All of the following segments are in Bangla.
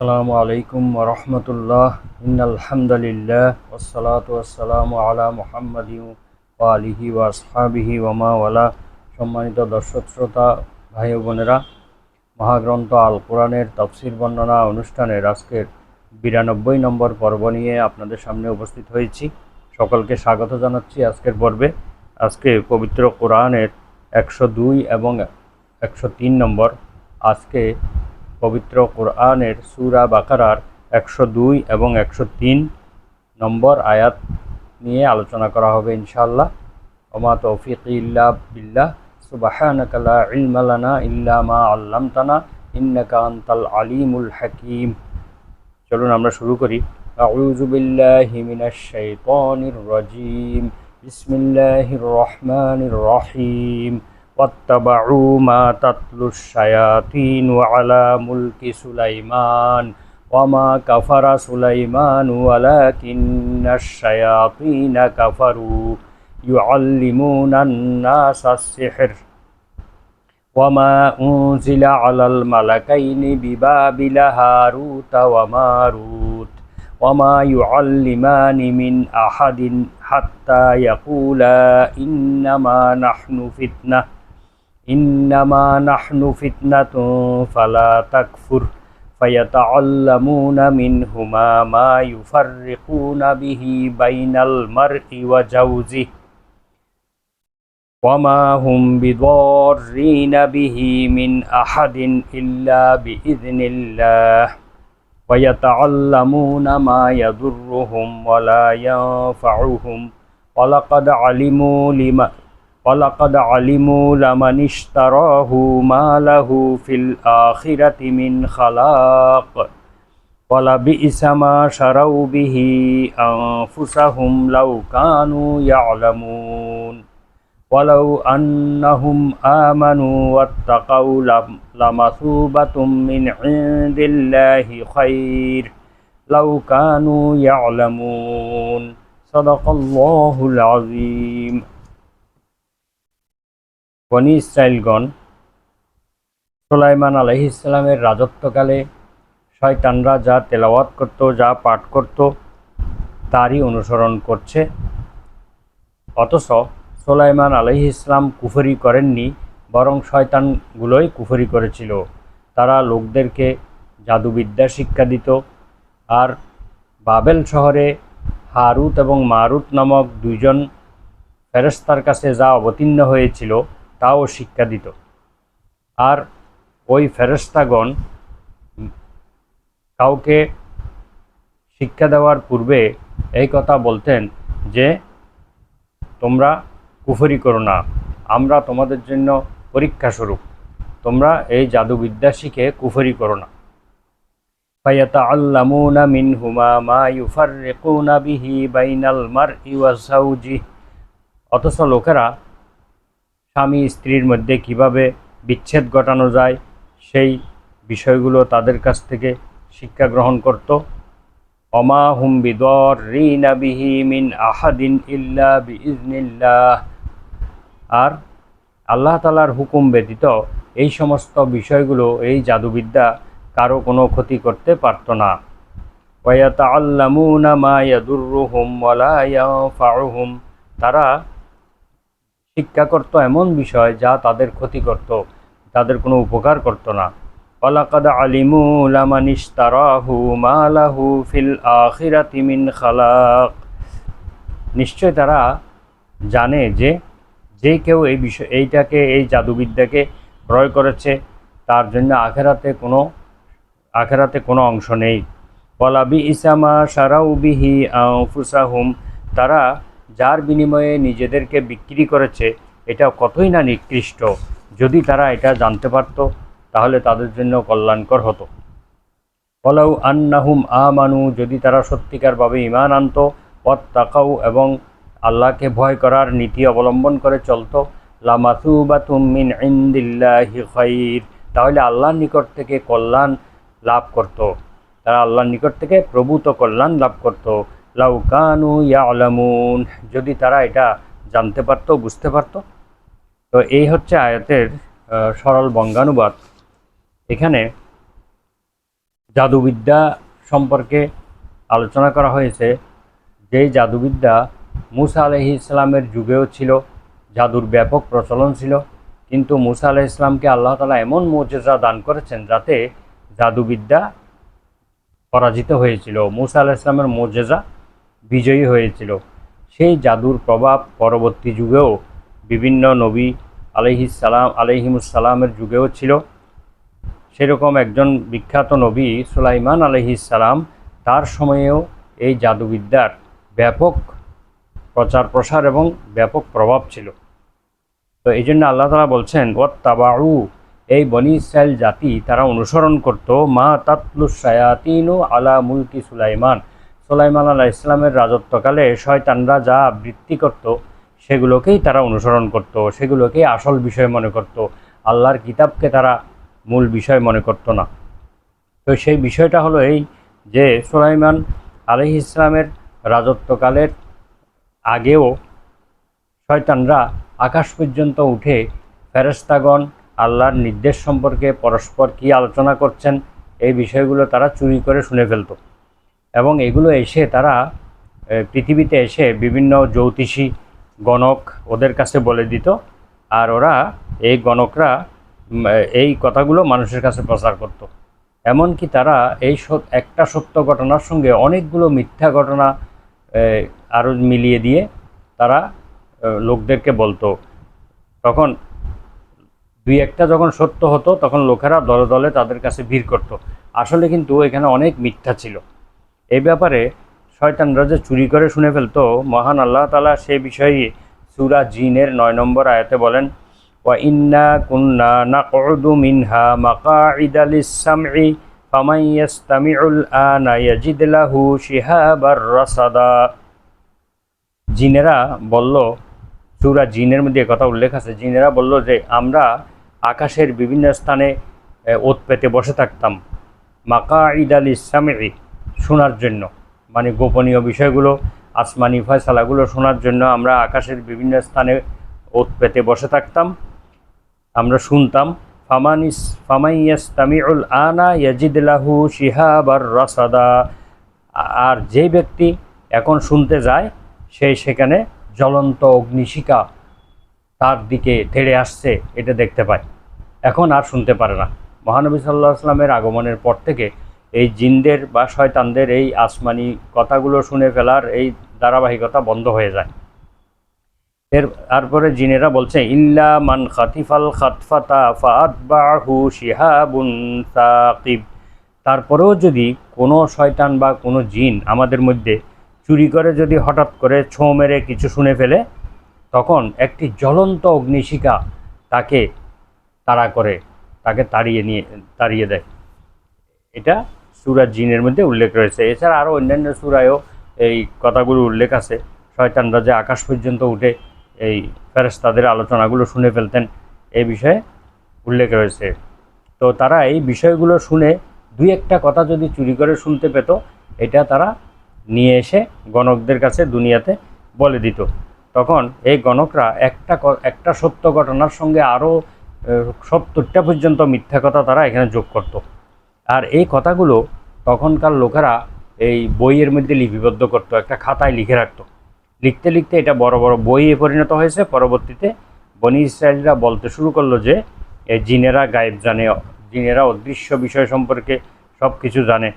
আসসালামু আলাইকুম রহমতুল্লাহ। ইন্নাল হামদুলিল্লাহ ওয়াসসালাতু ওয়াসসালামু আলা মুহাম্মাদিন ওয়া আলিহি ওয়া আসহাবিহি ওয়া মা ওয়ালা। সম্মানিত দর্শক শ্রোতা, ভাই ও বোনেরা, মহাগ্রন্থ আল কোরআনের তাফসির বর্ণনা অনুষ্ঠানের আজকের 92 নম্বর পর্ব নিয়ে আপনাদের সামনে উপস্থিত হয়েছি। সকলকে স্বাগত জানাচ্ছি আজকের পর্বে। আজকে পবিত্র কোরআনের 102 এবং 103 নম্বর। আজকে পবিত্র কোরআনের সূরা বাকারার 102 এবং 103 নম্বর আয়াত নিয়ে আলোচনা করা হবে ইনশাআল্লাহ। ওমা তৌফিকি ইল্লা বিল্লাহ, সুবহানাকা লা ইলমা লানা ইল্লা মা আল্লামতানা ইন্নাকা আনতাল আলিমুল হাকিম। চলুন আমরা শুরু করি। আউযু বিল্লাহি মিনাশ শাইতানির রাজিম। বিসমিল্লাহির রহমানির রহিম। ওয়াত্তাবাউ মা তাতলুশ শায়াতিনু আলা মুলকি সুলাইমান ওয়া মা কাফারা সুলাইমানু ওয়ালাকিন্নাশ শায়াতিনা কাফারু ইউআল্লিমুনান নাসাস সিহর وما أنزل على الملكين ببابل هاروت وماروت وما يعلمان من أحد حتى يقولا إنما نحن فتنة فلا تكفر فيتعلمون منهما ما يفرقون به بين المرء وزوجه وما هم بضارين به من أحد إلا بإذن الله ويتعلمون ما يضرهم ولا ينفعهم ولقد علموا لمن اشتراه ما له في الآخرة من خلاق ولبئس ما شروا به أنفسهم لو كانوا يعلمون ولو أنهم آمنوا واتقوا لمثوبة من عند الله خير لو كانوا يعلمون صدق الله العظيم। বনী ইসরাইলগণ সুলাইমান আলাইহিস সালামের রাজত্বকালে শয়তানরা যা তেলাওয়াত করত, যা পাঠ করত, তারই অনুসরণ করছে। অথচ সুলাইমান আলাইহিস সালাম কুফরি করেননি, বরং শয়তানগুলোই কুফরি করেছিল। তারা লোকদেরকে জাদুবিদ্যা শিক্ষা দিত, আর বাবেল শহরে হারুত এবং মারুত নামক দুইজন ফেরেশতার কাছে যা অবতীর্ণ হয়েছিল তাও শিক্ষা দিত। আর ওই ফেরেশতাগণ কাউকে শিক্ষা দেওয়ার পূর্বে এই কথা বলতেন যে, তোমরা কুফরি করো না, আমরা তোমাদের জন্য পরীক্ষা স্বরূপ, তোমরা এই জাদুবিদ্যা শিখে কুফরি করো না। ফায়াতাআল্লামুনা মিনহুমা মা ইউফাররিকুনা বিহি বাইনাল মারই ওয়া যাওজিহি। অথচ লোকেরা স্বামী স্ত্রীর মধ্যে কিভাবে বিচ্ছেদ ঘটানো যায় সেই বিষয়গুলো তাদের কাছ থেকে শিক্ষা গ্রহণ করত। ওমা হুম বিদররিনা বিহি মিন আহাদিন ইল্লা বিইজনিল্লাহ। আর আল্লাহ তাআলার হুকুম ব্যতীত এই সমস্ত বিষয়গুলো, এই জাদুবিদ্যা কারো কোনো ক্ষতি করতে পারত না। ওয়ায়াতাআল্লামুনা মা ইয়াদুররুহুম ওয়ালা ইয়ানফাউহুম। তারা শিক্ষা করত এমন বিষয় যা তাদের ক্ষতি করত, তাদের কোনো উপকার করত না। ওয়ালাকাদ আলিমু লামান ইশতারাহু মা লাহু ফিল আখিরাতি মিন খালাক। নিশ্চয় তারা জানে যে যে কেউ এই জাদুবিদ্যাকে ক্রয় করেছে তার জন্য আখেরাতে কোনো অংশ নেই। ওয়ালা বিইসা মা শারাউ বিহি আনফুসাহুম। তারা যার বিনিময়ে নিজেদেরকে বিক্রি করেছে এটা কতই না নিকৃষ্ট। যদি তারা এটা জানতে পারত তাহলে তাদের জন্য কল্যাণকর হতো। ওয়ালাউ আন্নাহুম আমানু। যদি তারা সত্যিকারভাবে ঈমান আনত, ওয়াত্তাকাউ এবং আল্লাহকে ভয় করার নীতি অবলম্বন করে চলত, লামাসুবাতুম মিন ইনদিল্লাহি খায়র। তাহলে আল্লাহর নিকট থেকে কল্যাণ লাভ করত, তারা আল্লাহর নিকট থেকে প্রভূত কল্যাণ লাভ করত। লাউ কানু ইয়ালামুন। যদি তারা এটা জানতে পারত, বুঝতে পারত। তো এই হচ্ছে আয়াতের সরল বঙ্গানুবাদ। এখানে জাদুবিদ্যা সম্পর্কে আলোচনা করা হয়েছে। যেই জাদুবিদ্যা মুসা আলাইহিস সালামের যুগেও ছিল, জাদুর ব্যাপক প্রচলন ছিল, কিন্তু মুসা আলাইহিস সালামকে আল্লাহ তাআলা এমন মুজিজা দান করেছেন যাতে জাদুবিদ্যা পরাজিত হয়েছিল, মুসা আলাইহিস সালামের মুজিজা বিজয়ী হয়েছিল। সেই জাদুর প্রভাব পরবর্তী যুগেও বিভিন্ন নবী আলাইহিমুস সালামের যুগেও ছিল। সেরকম একজন বিখ্যাত নবী সুলাইমান আলাইহিস সালাম, তার সময়েও এই জাদুবিদ্যার ব্যাপক প্রচার প্রসার এবং ব্যাপক প্রভাব ছিল। তো এই জন্য আল্লাহ তাআলা বলছেন, ওয়াত্তাবাউ, এই বনি ইসরাইল জাতি তারা অনুসরণ করত মা তাতলুস শায়াতিনু আলা মুলকি সুলাইমান, সুলাইমান আলাইহিস সালামের রাজত্বকালে শয়তানরা যা আবৃত্তি করত সেগুলোকেই তারা অনুসরণ করত, সেগুলোকেই আসল বিষয় মনে করত, আল্লাহর কিতাবকে তারা মূল বিষয় মনে করত না। তো সেই বিষয়টা হলো এই যে সুলাইমান আলাইহিস সালামের রাজত্বকালের আগেও শয়তানরা আকাশ পর্যন্ত উঠে ফেরেশতাগণ আল্লাহর নির্দেশ সম্পর্কে পরস্পর কী আলোচনা করছেন এই বিষয়গুলো তারা চুরি করে শুনে ফেলত, এবং এগুলো এসে তারা পৃথিবীতে এসে বিভিন্ন জ্যোতিষী গণক ওদের কাছে বলে দিত, আর ওরা এই গণকরা এই কথাগুলো মানুষের কাছে প্রচার করত। এমনকি তারা এই একটা সত্য ঘটনার সঙ্গে অনেকগুলো মিথ্যা ঘটনা আরও মিলিয়ে দিয়ে তারা লোকদেরকে বলতো। তখন দুই একটা যখন সত্য হতো তখন লোকেরা দলে দলে তাদের কাছে ভিড় করত। আসলে কিন্তু এখানে অনেক মিথ্যা ছিল। এই ব্যাপারে শয়তানরা যে চুরি করে শুনে ফেলতো, মহান আল্লাহ তাআলা সে বিষয়ে সূরা জিনের 9 নম্বর আয়াতে বলেন, ওয়া ইন্না কুন্না নাকউদু মিনহা মাকআইদা লিস-সামঈ ফামান ইয়াসতামিউল আনা ইয়াজিদ লাহু শিহাবার রাসাদা। জিনেরা বলল, সূরা জিনের মধ্যে কথা উল্লেখ আছে, জিনেরা বলল যে আমরা আকাশের বিভিন্ন স্থানে ওত পেতে বসে থাকতাম, মাকআইদা লিস-সামঈ, শোনার জন্য, মানে গোপনীয় বিষয়গুলো, আসমানি ফয়সালাগুলো শোনার জন্য আমরা আকাশের বিভিন্ন স্থানে ওত পেতে বসে থাকতাম, আমরা শুনতাম। ফামান ইয়াসতামিউল আনা ইয়াজিদ লাহু শিহাবার রাসাদা, আর যে ব্যক্তি এখন শুনতে যায় সেই সেখানে জ্বলন্ত অগ্নিশিখা তার দিকে তেড়ে আসছে এটা দেখতে পায়, এখন আর শুনতে পারে না। মহানবী সাল্লাল্লাহু আলাইহি ওয়াসাল্লামের আগমনের পর থেকে এই জিনদের বা শয়তানদের এই আসমানি কথাগুলো শুনে ফেলার এই ধারাবাহিকতা বন্ধ হয়ে যায়। তারপরে জিনেরা বলছে, ইল্লা মান খাতিফাল খাতফাতা ফাআতবাহু শিহাবুন সাকিব, তারপরেও যদি কোনো শয়তান বা কোনো জিন আমাদের মধ্যে চুরি করে যদি হঠাৎ করে ছোঁ মেরে কিছু শুনে ফেলে, তখন একটি জ্বলন্ত অগ্নিশিখা তাকে তাড়া করে, তাকে তাড়িয়ে দেয়। এটা সূরা জিনের মধ্যে উল্লেখ রয়েছে। এছাড়া আরও অন্যান্য সূরায়ও এই কথাগুলো উল্লেখ আছে। শয়তানরা যে আকাশ পর্যন্ত উঠে এই ফেরেশতাদের আলোচনাগুলো শুনে ফেলতেন এই বিষয়ে উল্লেখ রয়েছে। তো তারা এই বিষয়গুলো শুনে দুই একটা কথা যদি চুরি করে শুনতে পেত, এটা তারা নিয়ে এসে গণকদের কাছে দুনিয়াতে বলে দিত। তখন এই গণকরা একটা সত্য ঘটনার সঙ্গে আরও 70টা পর্যন্ত মিথ্যা কথা তারা এখানে যোগ করত। আর এই কথাগুলো তখনকার লোকেরা এই বইয়ের মধ্যে লিপিবদ্ধ করত, একটা খাতায় লিখে রাখত। লিখতে লিখতে এটা বড় বড় বইয়ে পরিণত হয়েছে। পরবর্তীতে বনি ইসরায়েলরা বলতে শুরু করলো যে এই জিনেরা গায়েব জানে, জিনেরা অদৃশ্য বিষয় সম্পর্কে সব কিছু জানে,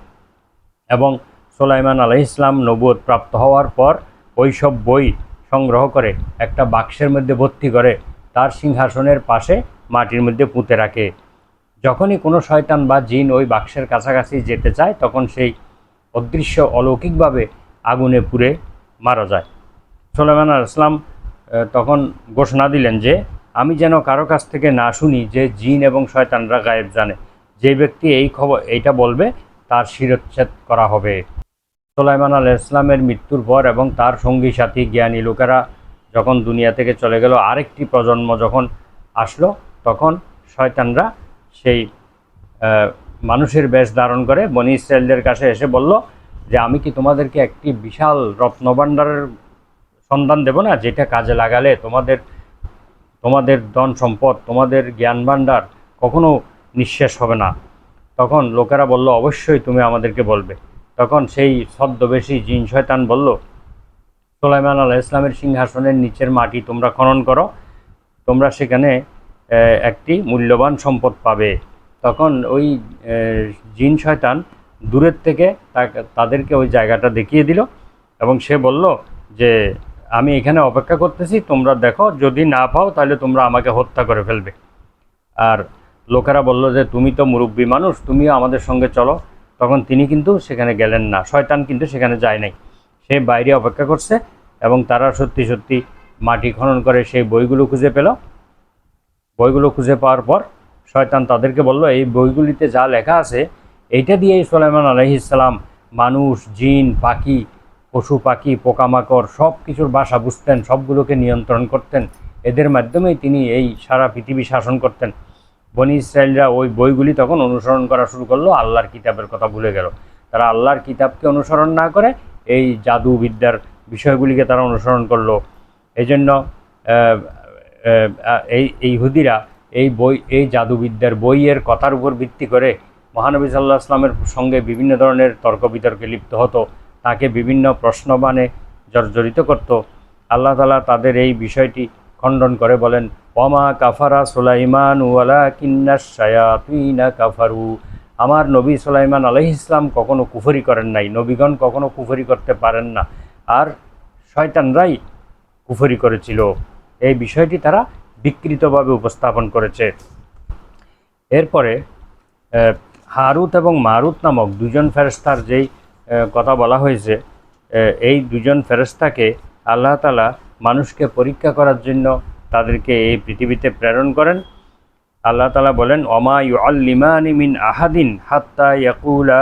এবং সুলাইমান আলাইহিস সালাম নবুয়ত প্রাপ্ত হওয়ার পর ওই সব বই সংগ্রহ করে একটা বাক্সের মধ্যে ভর্তি করে তার সিংহাসনের পাশে মাটির মধ্যে পুঁতে রাখে। যখনই কোনো শয়তান বা জিন ওই বাক্সের কাছাকাছি যেতে চায় তখন সেই অদৃশ্য অলৌকিকভাবে আগুনে পুড়ে মারা যায়। সুলাইমান আলাইহিস সালাম তখন ঘোষণা দিলেন যে আমি যেন কারো কাছ থেকে না শুনি যে জিন এবং শয়তানরা গায়েব জানে, যে ব্যক্তি এইটা বলবে তার শিরচ্ছেদ করা হবে। সুলাইমান আলাইহিস সালামের মৃত্যুর পর এবং তার সঙ্গী সাথী জ্ঞানী লোকেরা যখন দুনিয়া থেকে চলে গেল, আরেকটি প্রজন্ম যখন আসলো, তখন শয়তানরা সেই মানুষের বেশ ধারণ করে বনি ইসরায়েলদের কাছে এসে বলল যে আমি কি তোমাদেরকে একটি বিশাল রত্নভাণ্ডারের সন্ধান দেব না, যেটা কাজে লাগালে তোমাদের ধন সম্পদ, তোমাদের জ্ঞান ভাণ্ডার কখনো নিঃশেষ হবে না। তখন লোকেরা বলল, অবশ্যই তুমি আমাদেরকে বলবে। তখন সেই ছদ্মবেশী জিন শয়তান বলল, সুলাইমান আলাইহিস ইসলামের সিংহাসনের নিচের মাটি তোমরা খনন করো, তোমরা সেখানে একটি মূল্যবান সম্পদ পাবে। তখন ওই জিন শয়তান দূরের থেকে তাদেরকে ওই জায়গাটা দেখিয়ে দিল এবং সে বলল যে আমি এখানে অপেক্ষা করতেছি, তোমরা দেখো, যদি না পাও তাহলে তোমরা আমাকে হত্যা করে ফেলবে। আর লোকেরা বলল যে তুমি তো মুরব্বী মানুষ, তুমিও আমাদের সঙ্গে চলো। তখন তিনি কিন্তু সেখানে গেলেন না, শয়তান কিন্তু সেখানে যায় নাই, সে বাইরে অপেক্ষা করছে। এবং তারা সত্যি সত্যি মাটি খনন করে সেই বইগুলো খুঁজে পেল। বইগুলো খুঁজে পাওয়ার পর শয়তান তাদেরকে বলল, এই বইগুলিতে যা লেখা আছে এইটা দিয়েই সুলাইমান আলাইহিস সালাম মানুষ, জিন, পাখি, পশু পাখি, পোকামাকড় সব কিছুর ভাষা বুঝতেন, সবগুলোকে নিয়ন্ত্রণ করতেন। এদের মাধ্যমেই তিনি এই সারা পৃথিবী শাসন করতেন। বনি ইসরায়েলরা ওই বইগুলি তখন অনুসরণ করা শুরু করলো, আল্লাহর কিতাবের কথা ভুলে গেল। তারা আল্লাহর কিতাবকে অনুসরণ না করে এই জাদুবিদ্যার বিষয়গুলিকে তারা অনুসরণ করলো। এই জন্য এই ইহুদিরা এই জাদুবিদ্যার বইয়ের কথার উপর ভিত্তি করে মহানবী সাল্লাল্লাহু আলাইহি ওয়াসাল্লামের সঙ্গে বিভিন্ন ধরনের তর্ক বিতর্কে লিপ্ত হতো, তাকে বিভিন্ন প্রশ্নবাণে জর্জরিত করত। আল্লাহ তাআলা তাদের এই বিষয়টি খণ্ডন করে বলেন, ওয়ামা কাফারা সুলাইমান ওয়ালাকিন্নাশ শায়াতিনা কাফারু। আমার নবী সুলাইমান আলাইহিস সালাম কখনো কুফরি করেন নাই, নবীগণ কখনো কুফরি করতে পারেন না, আর শয়তানরাই কুফরি করেছিল। এই বিষয়টি তারা বিকৃতভাবে উপস্থাপন করেছে। এরপরে হারুত এবং মারুত নামক দুজন ফেরেশতার যেই কথা বলা হয়েছে, এই দুজন ফেরেশতাকে আল্লাহ তাআলা মানুষকে পরীক্ষা করার জন্য তাদেরকে এই পৃথিবীতে প্রেরণ করেন। আল্লাহ তাআলা বলেন, ওমা ইউআল্লিমানি মিন আহাদিন হাত্তা ইয়াকুলা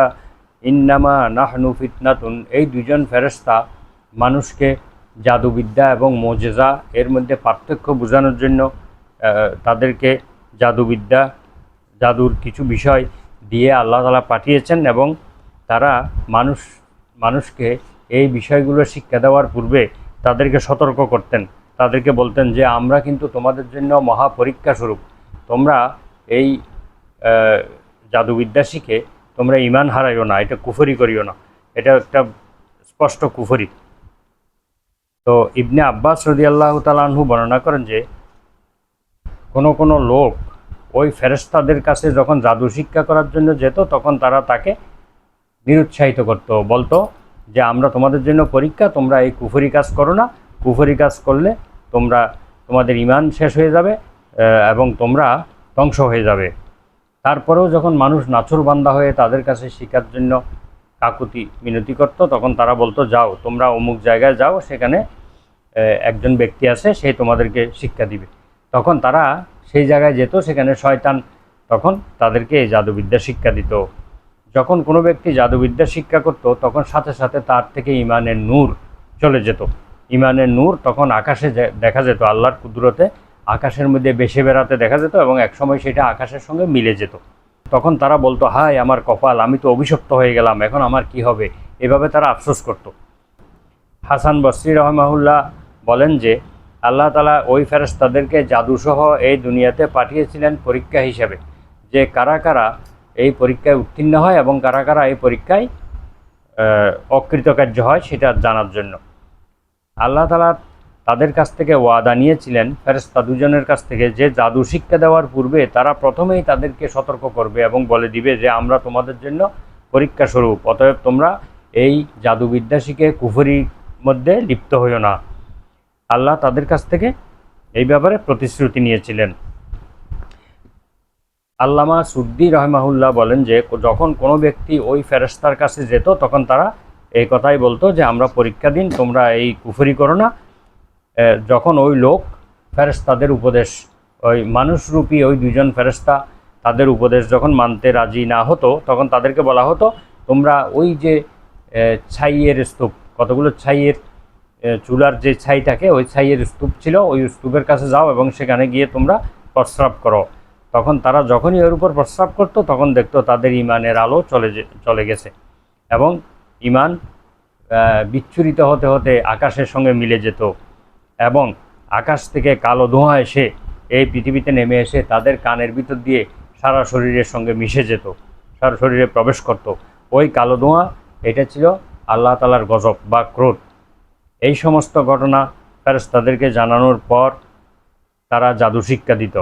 ইন্নামা নাহনু ফিতনাতুন। এই দুজন ফেরেশতা মানুষকে জাদুবিদ্যা এবং মুজিজা এর মধ্যে পার্থক্য বোঝানোর জন্য তাদেরকে জাদুবিদ্যা, জাদুর কিছু বিষয় দিয়ে আল্লাহ তাআলা পাঠিয়েছেন এবং তারা মানুষকে এই বিষয়গুলো শিক্ষা দেওয়ার পূর্বে তাদেরকে সতর্ক করতেন, তাদেরকে বলতেন যে আমরা কিন্তু তোমাদের জন্য মহা পরীক্ষা স্বরূপ, তোমরা এই জাদুবিদ্যা শিখে তোমরা ঈমান হারাইও না, এটা কুফরি করিও না, এটা একটা স্পষ্ট কুফরি। তো ইবনে আব্বাস রাদিয়াল্লাহু তাআলা আনহু বর্ণনা করেন যে কোনো লোক ওই ফেরেশতাদের কাছে যখন জাদু শিক্ষা করার জন্য যেত, তখন তারা তাকে নিরুৎসাহিত করত, বলতো যে আমরা তোমাদের জন্য পরীক্ষা, তোমরা এই কুফরি কাজ করো না, কুফরি কাজ করলে তোমাদের ঈমান শেষ হয়ে যাবে এবং তোমরা ধ্বংস হয়ে যাবে। তারপরেও যখন মানুষ নাছোড়বান্দা হয়ে তাদের কাছে শিক্ষার জন্য কাকুতি মিনতি করত, তখন তারা বলতো, যাও তোমরা অমুক জায়গায় যাও, সেখানে একজন ব্যক্তি আছে, সে তোমাদেরকে শিক্ষা দিবে। তখন তারা সেই জায়গায় যেত, সেখানে শয়তান তখন তাদেরকে এই জাদুবিদ্যা শিক্ষা দিত। যখন কোনো ব্যক্তি জাদুবিদ্যা শিক্ষা করত, তখন সাথে সাথে তার থেকে ঈমানের নূর চলে যেত। ঈমানের নূর তখন আকাশে দেখা যেত, আল্লাহর কুদরতে আকাশের মধ্যে ভেসে বেড়াতে দেখা যেত এবং একসময় সেটা আকাশের সঙ্গে মিলে যেত। তখন তারা বলতো, হায় আমার কপাল, আমি তো অভিশপ্ত হয়ে গেলাম, এখন আমার কি হবে, এভাবে তারা আফসোস করত। হাসান বসরি রহমাহুল্লাহ বলেন যে আল্লাহ তাআলা ওই ফেরেশতাদেরকে জাদুসহ এই দুনিয়াতে পাঠিয়েছিলেন পরীক্ষা হিসেবে, যে কারা কারা এই পরীক্ষায় উত্তীর্ণ হয় এবং কারা কারা এই পরীক্ষায় অকৃতকার্য হয় সেটা জানার জন্য। আল্লাহ তাআলা তাদের কাছ থেকে ওয়াদা নিয়েছিলেন ফেরেশতা দুজনের কাছ থেকে, যে জাদু শিক্ষা দেওয়ার পূর্বে তারা প্রথমেই তাদেরকে সতর্ক করবে এবং বলে দিবে যে আমরা তোমাদের জন্য পরীক্ষা স্বরূপ, অতএব তোমরা এই জাদুবিদ্যা শিখে কুফরির মধ্যে লিপ্ত হইও না। আল্লাহ তাদের কাছ থেকে এই ব্যাপারে প্রতিশ্রুতি নিয়েছিলেন। আল্লামা সুদ্দি রহমাহুল্লাহ বলেন যে যখন কোনো ব্যক্তি ওই ফেরেশতার কাছে যেত, তখন তারা এই কথাই বলতো যে আমরা পরীক্ষা দিন, তোমরা এই কুফরি করো না। যখন ওই লোক ফেরেশতাদের উপদেশ, ওই মানুষরূপী ওই দুজন ফেরেশতা তাদের উপদেশ যখন মানতে রাজি না হতো, তখন তাদেরকে বলা হতো, তোমরা ওই যে ছাইয়ের স্তূপ, কতগুলো ছাইয়ের চুলার যে ছাই থাকে, ওই ছাইয়ের স্তূপ ছিল, ওই স্তূপের কাছে যাও এবং সেখানে গিয়ে তোমরা প্রস্রাব করো। তখন তারা যখনই এর উপর প্রস্রাব করতো, তখন দেখতো তাদের ঈমানের আলো চলে গেছে এবং ঈমান বিচ্ছুরিত হতে হতে আকাশের সঙ্গে মিলে যেত এবং আকাশ থেকে কালো ধোঁয়া এসে এই পৃথিবীতে নেমে এসে তাদের কানের ভিতর দিয়ে সারা শরীরের সঙ্গে মিশে যেত। শরীরে প্রবেশ করত। ওই কালো ধোঁয়া এটা ছিল আল্লাহ তাআলার গজব বা ক্রোধ। এই সমস্ত ঘটনা ফেরেশতাদেরকে জানানোর পর তারা জাদু শিক্ষা দিত।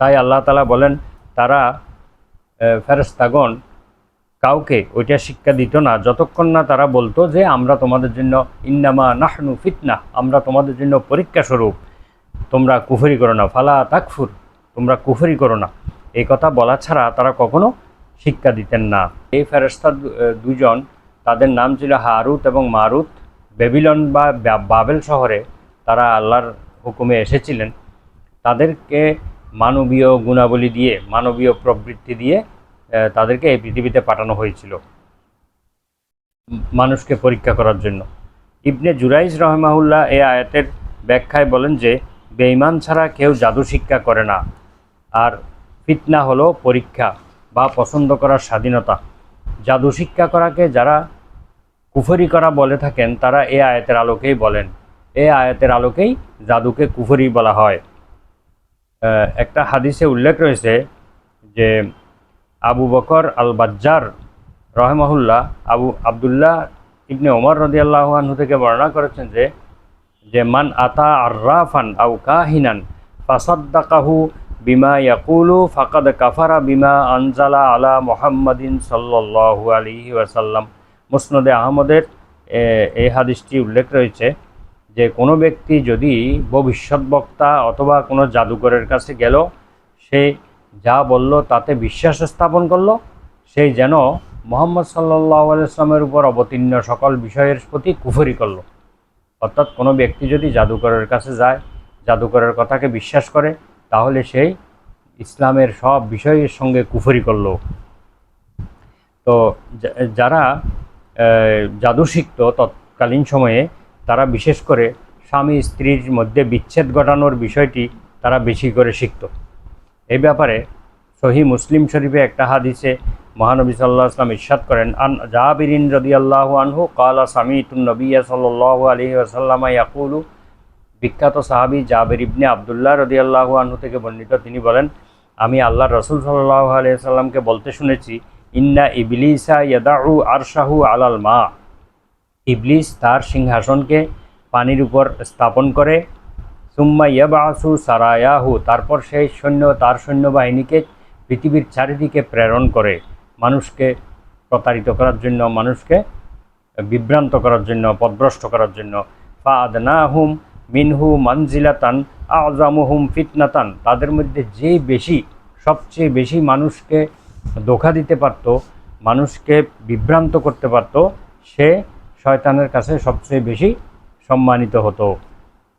তাই আল্লাহ তাআলা বলেন তারা ফেরেশতাগণ কাউকে ওইটা শিক্ষা দিত না যতক্ষণ না তারা বলতো যে আমরা তোমাদের জন্য ইন্নামা নাহনু ফিতনা, আমরা তোমাদের জন্য পরীক্ষা স্বরূপ, তোমরা কুফরি করো না, ফালা তাকফুর, তোমরা কুফরি করো না। এই কথা বলা ছাড়া তারা কখনো শিক্ষা দিতেন না। এই ফেরেশতা দুজন, তাদের নাম ছিল হারুত এবং মারুত। বেবিলন বা বাবেল শহরে তারা আল্লাহর হুকুমে এসেছিলেন। তাদেরকে মানবীয় গুণাবলী দিয়ে, মানবীয় প্রবৃত্তি দিয়ে তাদেরকে এই পৃথিবীতে পাঠানো হয়েছিল মানুষকে পরীক্ষা করার জন্য। ইবনে জুরাইজ রহমাহুল্লাহ এই আয়াতের ব্যাখ্যায় বলেন যে বেঈমান ছাড়া কেউ জাদু শিক্ষা করে না, আর ফিতনা হলো পরীক্ষা বা পছন্দ করার স্বাধীনতা। জাদু শিক্ষা করাকে যারা কুফরি করা বলে থাকেন তারা এই আয়াতের আলোকেই বলেন, এই আয়াতের আলোকেই জাদুকে কুফরি বলা হয়। একটা হাদিসে উল্লেখ রয়েছে যে আবু বকর আল বাজ্জার রহমাহুল্লাহ আবদুল্লাহ ইবনে ওমর রাদিয়াল্লাহু আনহু থেকে বর্ণনা করেছেন যে মান আতা আররাফান আও কাহিনান ফাসাদ্দাকাহু বিমা ইয়াকুলু ফাকাদ কাফারা বিমা আনজালা আলা মুহাম্মাদিন সাল্লাল্লাহু আলাইহি ওয়াসাল্লাম। মুসনাদে আহমদের এই হাদিসটি উল্লেখ রয়েছে যে কোনো ব্যক্তি যদি ভবিষ্যৎ বক্তা অথবা কোনো জাদুকরের কাছে গেল, সে যা বলল তাতে বিশ্বাস স্থাপন করলো, সেই যেন মুহাম্মদ সাল্লাল্লাহু আলাইহি ওয়াসাল্লামের উপর অবতীর্ণ সকল বিষয়ের প্রতি কুফরি করল। অর্থাৎ কোনো ব্যক্তি যদি জাদুকরের কাছে যায়, জাদুকরের কথাকে বিশ্বাস করে, তাহলে সেই ইসলামের সব বিষয়ের সঙ্গে কুফরি করল। তো যারা জাদু শিখত তৎকালীন সময়ে, তারা বিশেষ করে স্বামী স্ত্রীর মধ্যে বিচ্ছেদ ঘটানোর বিষয়টি তারা বেশি করে শিখত। এই ব্যাপারে সহিহ মুসলিম শরীফে একটা হাদিসে মহানবী সাল্লাল্লাহু আলাইহি ওয়াসাল্লাম ইরশাদ করেন, আন জাবিরিন রাদিয়াল্লাহু আনহু ক্বালা সামিতুন নবিয়্য সাল্লাল্লাহু আলাইহি ওয়াসাল্লাম ইয়াকুলু। বিখ্যাত সাহাবী জাবির ইবনে আব্দুল্লাহ রাদিয়াল্লাহু আনহু থেকে বর্ণিত, তিনি বলেন আমি আল্লাহর রাসূল সাল্লাল্লাহু আলাইহি ওয়াসাল্লামকে বলতে শুনেছি, ইন্না ইবলিসা ইয়াদাউ আরশাহু আলাল মা, ইবলিস তার সিংহাসনকে পানির উপর স্থাপন করে, সুম্মা ইয়াবআসু সারায়াহু, তারপর সেই তার সৈন্যবাহিনীকে পৃথিবীর চারিদিকে প্রেরণ করে মানুষকে প্রতারিত করার জন্য, মানুষকে বিভ্রান্ত করার জন্য, পথভ্রষ্ট করার জন্য। ফাআদনাহুম মিনহু মানজিলাতান আযামুহুম ফিতনাতান, তাদের মধ্যে সবচেয়ে বেশি মানুষকে ধোঁকা দিতে পারত, মানুষকে বিভ্রান্ত করতে পারত, সে শয়তানের কাছে সবচেয়ে বেশি সম্মানিত হতো।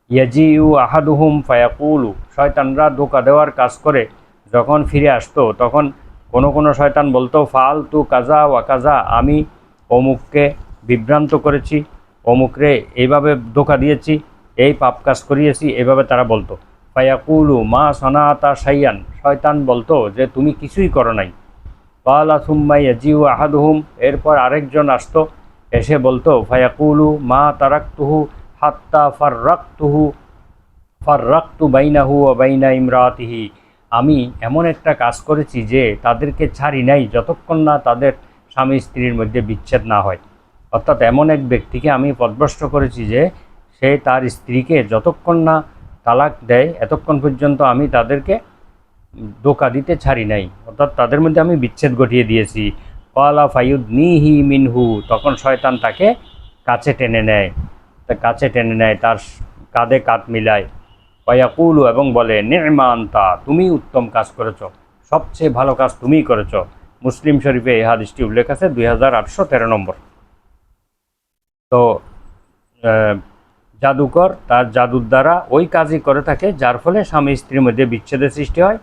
ইয়াজিউ আহাদুহুম ফায়াকুলু, শয়তানরা ধোঁকা দেওয়ার কাজ করে যখন ফিরে আসতো, তখন কোনো শয়তান বলতো ফালতু কাজা ওয়া কাজা, আমি অমুককে বিভ্রান্ত করেছি, অমুকরে এইভাবে ধোঁকা দিয়েছি, এই পাপ কাজ করিয়েছি, এইভাবে তারা বলতো। ফায়াকুলু মা সানাতা শাইয়ান, শয়তান বলতো যে তুমি কিছুই করো নাই। ক্বালা সুম্মা ইয়াজিউ আহাদুহুম, এরপর আরেকজন আসতো, এসে বলতো ফায়াকুলু মা তারাকতুহু হাত্তা ফাররাকতু বাইনাহু ওয়া বাইনা ইমরাতিহি, আমি এমন একটা কাজ করেছি যে তাদেরকে ছাড়ি নাই যতক্ষণ না তাদের স্বামী স্ত্রীর মধ্যে বিচ্ছেদ না হয়। অর্থাৎ এমন এক ব্যক্তিকে আমি পথভ্রষ্ট করেছি যে সে তার স্ত্রীকে যতক্ষণ না তালাক দেয় এতক্ষণ পর্যন্ত আমি তাদেরকে ধোঁকা দিতে ছাড়ি নাই, অর্থাৎ তাদের মধ্যে আমি বিচ্ছেদ ঘটিয়ে দিয়েছি। ক্বালা ফায়ুদনিহি মিনহু, তখন শয়তান তাকে কাছে টেনে নেয়, তার কাঁধে কাঁধ মিলায়। ওয়ায়াকুলু, এবং বলে নি'মা আনতা, তুমি উত্তম কাজ করেছ, সবচেয়ে ভালো কাজ তুমিই করেছ। মুসলিম শরীফে এই হাদিসটি উল্লেখ আছে 2813 নম্বর। তো জাদুকর তার জাদুর দ্বারা ওই কাজই করে থাকে যার ফলে স্বামী স্ত্রীর মধ্যে বিচ্ছেদের সৃষ্টি হয়।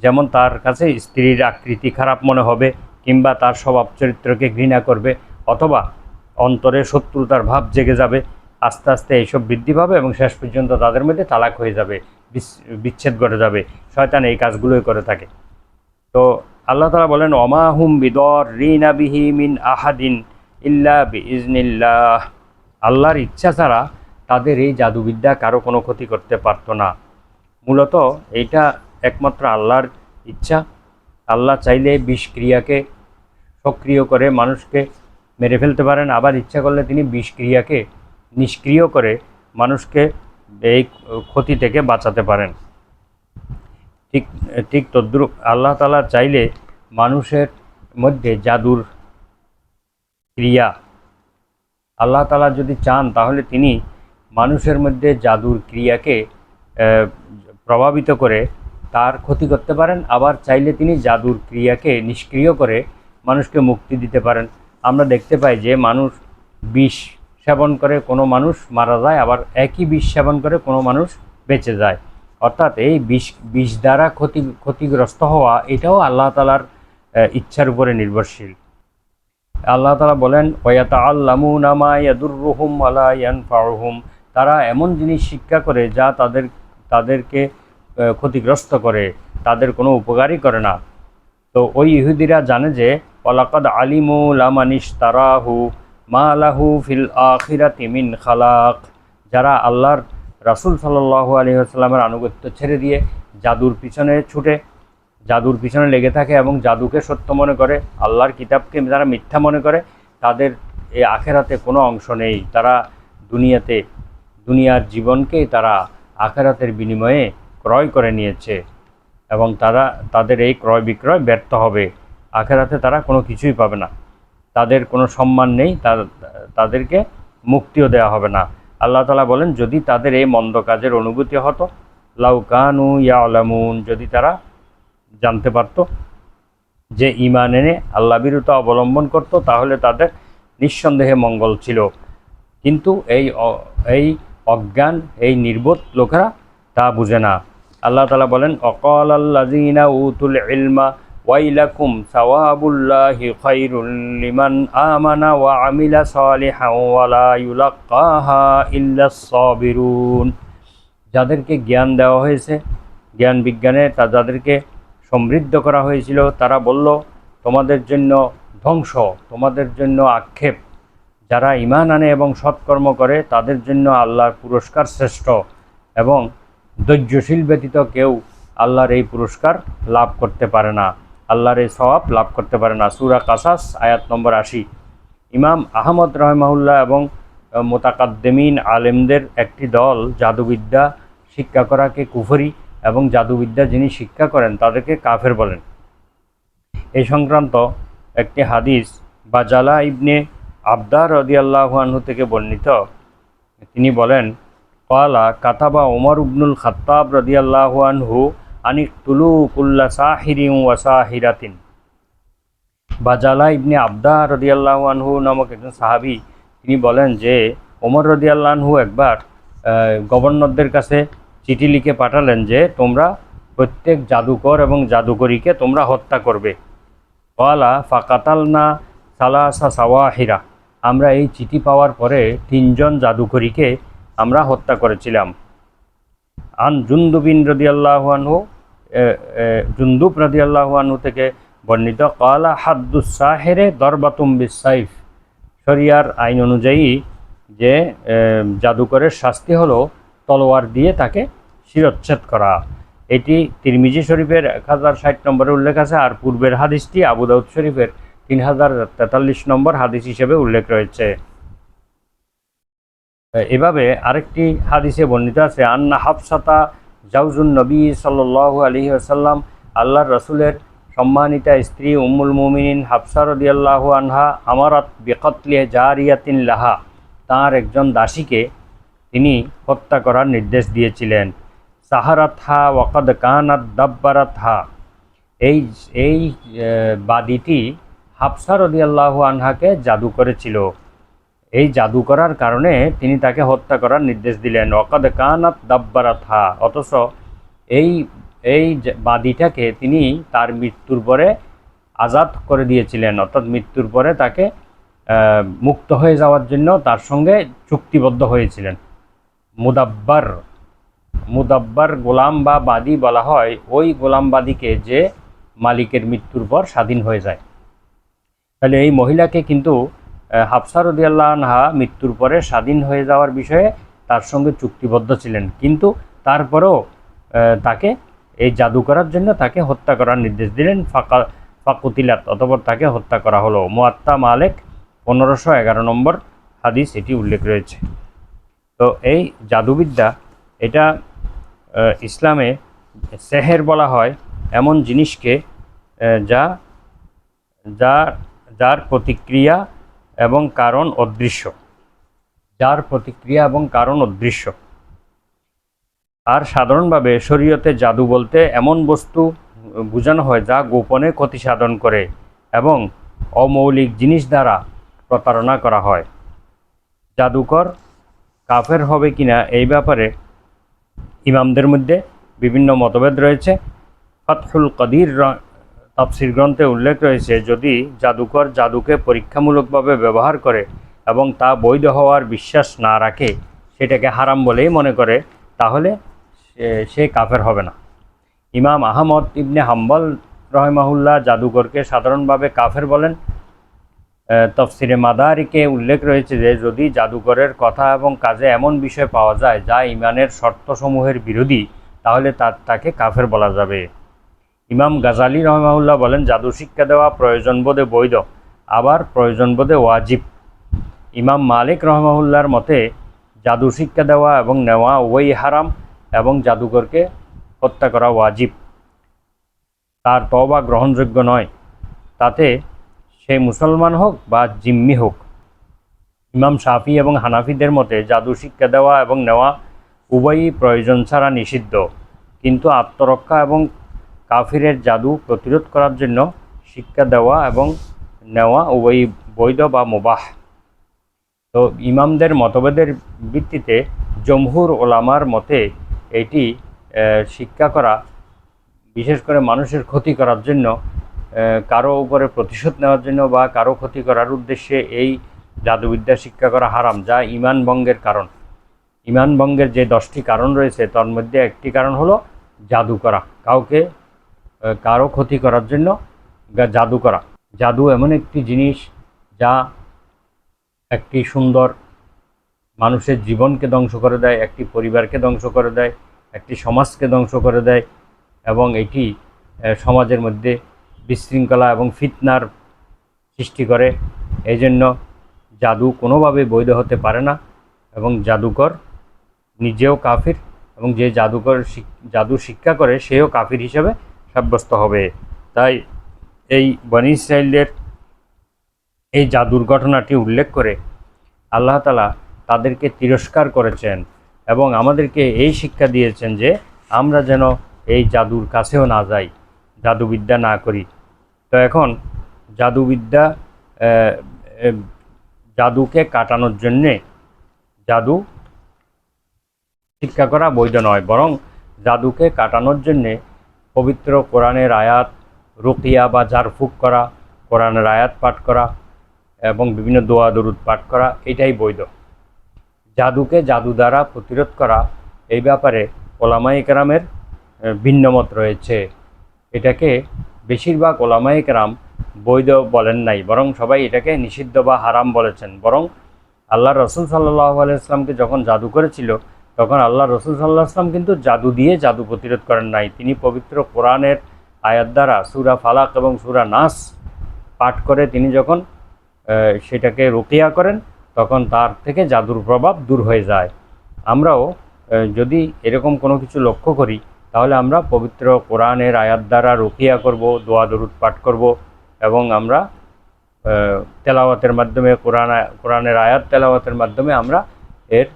যেমন তার কাছে স্ত্রীর আকৃতি খারাপ মনে হবে, কিংবা তার স্বভাব চরিত্রকে ঘৃণা করবে, অথবা অন্তরে শত্রুতার ভাব জেগে যাবে। আস্তে আস্তে এইসব বৃদ্ধি পাবে এবং শেষ পর্যন্ত তাদের মধ্যে তালাক হয়ে যাবে, বিচ্ছেদ ঘটে যাবে। শয়তান এই কাজগুলোই করে থাকে। তো আল্লাহ তাআলা বলেন ওমা হুম বিদররিনা বিহি মিন আহাদিন ইল্লা বিইজনিল্লাহ, আল্লাহর ইচ্ছা ছাড়া তাদের এই জাদুবিদ্যা কারো কোনো ক্ষতি করতে পারতো না। মূলত এইটা একমাত্র আল্লাহর ইচ্ছা। আল্লাহ চাইলে বিষক্রিয়াকে সক্রিয় করে মানুষকে মেরে ফেলতে পারেন, আবার ইচ্ছা করলে তিনি বিষক্রিয়াকে নিষ্ক্রিয় করে মানুষকে এই ক্ষতি থেকে বাঁচাতে পারেন। ঠিক ঠিক তদ্রূপ আল্লাহ তাআলা চাইলে মানুষের মধ্যে জাদুর ক্রিয়া, আল্লাহ তাআলা যদি চান তাহলে তিনি মানুষের মধ্যে জাদুর ক্রিয়াকে প্রভাবিত করে তার ক্ষতি করতে পারেন, আবার চাইলে তিনি জাদুর ক্রিয়াকে নিষ্ক্রিয় করে মানুষকে মুক্তি দিতে পারেন। আমরা দেখতে পাই যে মানুষ বিষ সেবন করে কোনো মানুষ মারা যায়, আবার একই বিষ সেবন করে কোনো মানুষ বেঁচে যায়। অর্থাৎ এই বিষ দ্বারা ক্ষতিগ্রস্ত হওয়া এটাও আল্লাহ তাআলার ইচ্ছার উপরে নির্ভরশীল। আল্লাহ তাআলা বলেন, ওয়ায়াতাআল্লামুনা মা ইয়াদুররুহুম ওয়ালা ইয়ানফাউহুম, তারা এমন জিনিস শিক্ষা করে যা তাদেরকে ক্ষতিগ্রস্ত করে, তাদের কোনো উপকারই করে না। তো ওই ইহুদিরা জানে যে ওয়ালাকাদ আলিমু লামানিশতারাহু মা লাহু ফিল আখিরাতি মিন খালাক, যারা আল্লাহর রাসূল সাল্লাল্লাহু আলাইহি ওয়াসাল্লামের আনুগত্য ছেড়ে দিয়ে জাদুর পিছনে ছুটে, জাদুর পিছনে লেগে থাকে এবং জাদুকে সত্য মনে করে, আল্লাহর কিতাবকে যারা মিথ্যা মনে করে, তাদের এই আখেরাতে কোনো অংশ নেই। তারা দুনিয়ার জীবনকেই তারা আখেরাতের বিনিময়ে ক্রয় করে নিয়েছে এবং তাদের এই ক্রয় বিক্রয় ব্যর্থ হবে। আখেরাতে তারা কোনো কিছুই পাবে না, তাদের কোনো সম্মান নেই, তাদেরকে মুক্তিও দেওয়া হবে না। আল্লাহ তাআলা বলেন, যদি তাদের এই মন্দ কাজের অনুভূতি হতো, লাউ কানু ইয়ালামুন, যদি তারা জানতে পারত যে ঈমান এনে আল্লাহ ভীরুতা অবলম্বন করত, তাহলে তাদের নিঃসন্দেহে মঙ্গল ছিল। কিন্তু এই অজ্ঞান, এই নির্বোধ লোকেরা তা বুঝে না। আল্লাহ তাআলা বলেন, অকালাল্লাযীনা উতুল ইলমা ওয়াইলাকুম সাওয়াবুল্লাহি খায়রুল লিমান আমানা ওয়া আমিলা সালিহান ওয়া লা ইউলাক্কাহা ইল্লাস সাবিরুন, যাদেরকে জ্ঞান দেওয়া হয়েছে, জ্ঞান বিজ্ঞানে যাদেরকে সমৃদ্ধ করা হয়েছিল, তারা বলল, তোমাদের জন্য ধ্বংস, তোমাদের জন্য আক্ষেপ, যারা ঈমান আনে এবং সৎকর্ম করে তাদের জন্য আল্লাহর পুরস্কার শ্রেষ্ঠ, এবং ধৈর্যশীল ব্যতীত কেউ আল্লাহর এই পুরস্কার লাভ করতে পারে না, আল্লাহর এই সওয়াব লাভ করতে পারে না। সূরা কাসাস আয়াত নম্বর 80। ইমাম আহমদ রাহিমাহুল্লাহ এবং মুতাকাদ্দিমিন আলেমদের একটি দল জাদুবিদ্যা শিক্ষা করাকে কুফরি এবং জাদুবিদ্যা যিনি শিক্ষা করেন তাদেরকে কাফের বলেন। এই সংক্রান্ত একটি হাদিস বাজালা ইবনে আবদা রাদিয়াল্লাহু আনহু থেকে বর্ণিত। তিনি বলেন, ক্বালা কাতাবা ওমর ইবনুল খাত্তাব রাদিয়াল্লাহু আনহু আনিকতুলু কুল্লা সাহিরিন ওয়া সাহিরাতিন। বাজালা ইবনে আবদা রাদিয়াল্লাহু আনহু নামক একজন সাহাবী, তিনি বলেন যে ওমর রাদিয়াল্লাহু আনহু একবার গভর্নরদের কাছে চিঠি লিখে পাঠালেন যে তোমরা প্রত্যেক জাদুকর এবং জাদুকরীকে তোমরা হত্যা করবে। ক্বালা ফাকাতালনা সালাসা সাওয়াহিরা, আমরা এই চিঠি পাওয়ার পরে 3জন জাদুকরীকে আমরা হত্যা করেছিলাম। আন জুন্দুবিন রাদিয়াল্লাহু আনহু, জুন্দুব রাদিয়াল্লাহু আনহু থেকে বর্ণিত, ক্বালা হাদ্দুস সাহিরে দরবাতুম বিসাইফ, শরিয়ার আইন অনুযায়ী যে জাদুকরের শাস্তি হলো তলোয়ার দিয়ে তাকে শিরচ্ছেদ করা। এটি তিরমিজি শরীফের 1060 নম্বরে উল্লেখ আছে, আর পূর্বের হাদিসটি আবু দাউদ শরীফের 3043 নম্বর হাদিস হিসেবে উল্লেখ রয়েছে। এভাবে আরেকটি হাদিসে বর্ণিত আছে, আন্না হাফসাতা জাওজুন নবী সাল্লাল্লাহু আলাইহি ওয়াসাল্লাম, আল্লাহর রাসূলের সম্মানিতা স্ত্রী উম্মুল মুমিনিন হাফসা রাদিয়াল্লাহু আনহা আমারাত বিকতলি জারিয়াতিন লাহা, তার একজন দাসীকে তিনি হত্যা করার নির্দেশ দিয়েছিলেন। সাহারাতহা ওয়াকাদ কানাত দাব্বারাতহা, এই বাদীটি হাফসা রাদিয়াল্লাহু আনহাকে জাদু করেছিল, এই জাদু করার কারণে তিনি তাকে হত্যা করার নির্দেশ দিলেন। ওয়াকাদ কানাত দাব্বারাতহা, অথচ এই বাদীটাকে তিনি তার মৃত্যুর পরে আজাদ করে দিয়েছিলেন, অর্থাৎ মৃত্যুর পরে তাকে মুক্ত হয়ে যাওয়ার জন্য তার সঙ্গে চুক্তিবদ্ধ হয়েছিলেন। মুদাব্বার গোলাম বা বাদী বলা হয় ওই গোলামবাদীকে যে মালিকের মৃত্যুর পর স্বাধীন হয়ে যায়। তাহলে এই মহিলাকে কিন্তু হাফসা রাদিয়াল্লাহু আনহা মৃত্যুর পরে স্বাধীন হয়ে যাওয়ার বিষয়ে তার সঙ্গে চুক্তিবদ্ধ ছিলেন, কিন্তু তারপরেও তাকে এই জাদু করার জন্য তাকে হত্যা করার নির্দেশ দিলেন। ফাকুতিলাত, অতঃপর তাকে হত্যা করা হলো। মুয়াত্তা মালিক 1511 নম্বর হাদিস এটি উল্লেখ রয়েছে। তো এই জাদুবিদ্যা এটা ইসলামে সেহের বলা হয় এমন জিনিসকে যা যার যার প্রতিক্রিয়া এবং কারণ অদৃশ্য, যার প্রতিক্রিয়া এবং কারণ অদৃশ্য। আর সাধারণভাবে শরীয়তে জাদু বলতে এমন বস্তু বোঝানো হয় যা গোপনে ক্ষতি সাধন করে এবং অমৌলিক জিনিস দ্বারা প্রতারণা করা হয়। জাদুকর কাফের হবে কিনা এই ব্যাপারে ইমামদের মধ্যে বিভিন্ন মতভেদ রয়েছে। ফাতহুল কদির তাফসির গ্রন্থে উল্লেখ রয়েছে, যদি জাদুকর জাদুকে পরীক্ষামূলকভাবে ব্যবহার করে এবং তা বৈধ হওয়ার বিশ্বাস না রাখে, সেটাকে হারাম বলেই মনে করে, তাহলে সে কাফের হবে না। ইমাম আহমদ ইবনে হাম্বল রহিমাহুল্লাহ জাদুকরকে সাধারণভাবে কাফের বলেন। তফসিরে মাদারিকে উল্লেখ রয়েছে যে যদি জাদুকরের কথা এবং কাজে এমন বিষয় পাওয়া যায় যা ইমানের শর্তসমূহের বিরোধী, তাহলে তাকে কাফের বলা যাবে। ইমাম গাজালি রহমাহুল্লাহ বলেন জাদু শিক্ষা দেওয়া প্রয়োজনবোধে বৈধ, আবার প্রয়োজনবোধে ওয়াজিব। ইমাম মালিক রহমাহুল্লাহর মতে জাদু শিক্ষা দেওয়া এবং নেওয়া উভয়ই হারাম এবং জাদুকরকে হত্যা করা ওয়াজিব। তার তওবা গ্রহণযোগ্য নয়, তাতে সে মুসলমান হোক বা জিম্মি হোক। ইমাম শাফি এবং হানাফিদের মতে জাদু শিক্ষা দেওয়া এবং নেওয়া উভয়ই প্রয়োজন ছাড়া নিষিদ্ধ, কিন্তু আত্মরক্ষা এবং কাফিরের জাদু প্রতিরোধ করার জন্য শিক্ষা দেওয়া এবং নেওয়া উভয়ই বৈধ বা মুবাহ। তো ইমামদের মতভেদের ভিত্তিতে জমহুর ওলামার মতে এটি শিক্ষা করা, বিশেষ করে মানুষের ক্ষতি করার জন্য, কারো উপরে প্রতিশোধ নেওয়ার জন্য বা কারো ক্ষতি করার উদ্দেশ্যে এই জাদুবিদ্যা শিক্ষা করা হারাম, যা ঈমান ভঙ্গের কারণ। ঈমান ভঙ্গের যে 10টি কারণ রয়েছে তার মধ্যে একটি কারণ হলো জাদু করা, কারো ক্ষতি করার জন্য জাদু করা। জাদু এমন একটি জিনিস যা একটি সুন্দর মানুষের জীবনকে ধ্বংস করে দেয়, একটি পরিবারকে ধ্বংস করে দেয়, একটি সমাজকে ধ্বংস করে দেয় এবং এটি সমাজের মধ্যে বিশৃঙ্খলা এবং ফিতনার সৃষ্টি করে। এই জন্য জাদু কোনোভাবে বৈধ হতে পারে না এবং জাদুকর নিজেও কাফির এবং যে জাদু শিক্ষা করে সেও কাফির হিসেবে সাব্যস্ত হবে। তাই এই বনী ইসরাঈলের এই জাদুর ঘটনাটি উল্লেখ করে আল্লাহ তাআলা তাদেরকে তিরস্কার করেছেন এবং আমাদেরকে এই শিক্ষা দিয়েছেন যে আমরা যেন এই জাদুর কাছেও না যাই, জাদুবিদ্যা না করি। তো এখন জাদুকে কাটানোর জন্যে জাদু শিক্ষা করা বৈধ নয়, বরং জাদুকে কাটানোর জন্যে পবিত্র কোরআনের আয়াত, রুকিয়া বা ঝাড়ফুঁক করা, কোরআনের আয়াত পাঠ করা এবং বিভিন্ন দোয়া দরুদ পাঠ করা, এটাই বৈধ। জাদুকে জাদু দ্বারা প্রতিরোধ করা, এই ব্যাপারে ওলামায়ে কেরামের ভিন্ন মত রয়েছে। এটাকে বেশিরভাগ ওলামায়ে কেরাম বৈধ বলেন নাই, বরং সবাই এটাকে নিষিদ্ধ বা হারাম বলেছেন। বরং আল্লাহ রসুল সাল্লাল্লাহু আলাইহি ওয়াসাল্লামকে যখন জাদু করেছিল তখন আল্লাহ রসুল সাল্লাল্লাহু আলাইহি ওয়াসাল্লাম কিন্তু জাদু দিয়ে জাদু প্রতিরোধ করেন নাই। তিনি পবিত্র কোরআনের আয়াত দ্বারা সূরা ফালাক এবং সূরা নাস পাঠ করে তিনি যখন সেটাকে রুকিয়া করেন তখন তার থেকে জাদুর প্রভাব দূর হয়ে যায়। আমরাও যদি এরকম কোনো কিছু লক্ষ্য করি তাহলে আমরা পবিত্র কোরআনের আয়াত দ্বারা রুকিয়া করব, দোয়া দরুদ পাঠ করব এবং আমরা তেলাওয়াতের মাধ্যমে কোরআনের আয়াত তেলাওয়াতের মাধ্যমে আমরা এর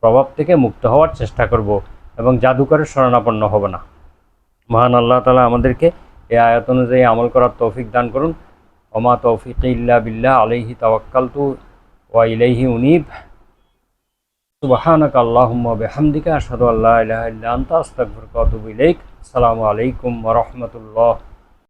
প্রভাব থেকে মুক্ত হওয়ার চেষ্টা করব এবং জাদুকরের শরণাপন্ন হব না। মহান আল্লাহ তাআলা আমাদেরকে এই আয়াত অনুযায়ী আমল করার তৌফিক দান করুন। ওমা তৌফিকি ইল্লা বিল্লাহ, আলাইহি তাওয়াক্কালতু ওয়া ইলাইহি উনীব। সুবহানাকা আল্লাহুম্মা ওয়া বিহামদিকা আশহাদু আল্লা ইলাহা ইল্লা আনতা আস্তাগফিরুকা ওয়া আতুবু ইলাইক। আসসালামু আলাইকুম ওয়া রাহমাতুল্লাহ।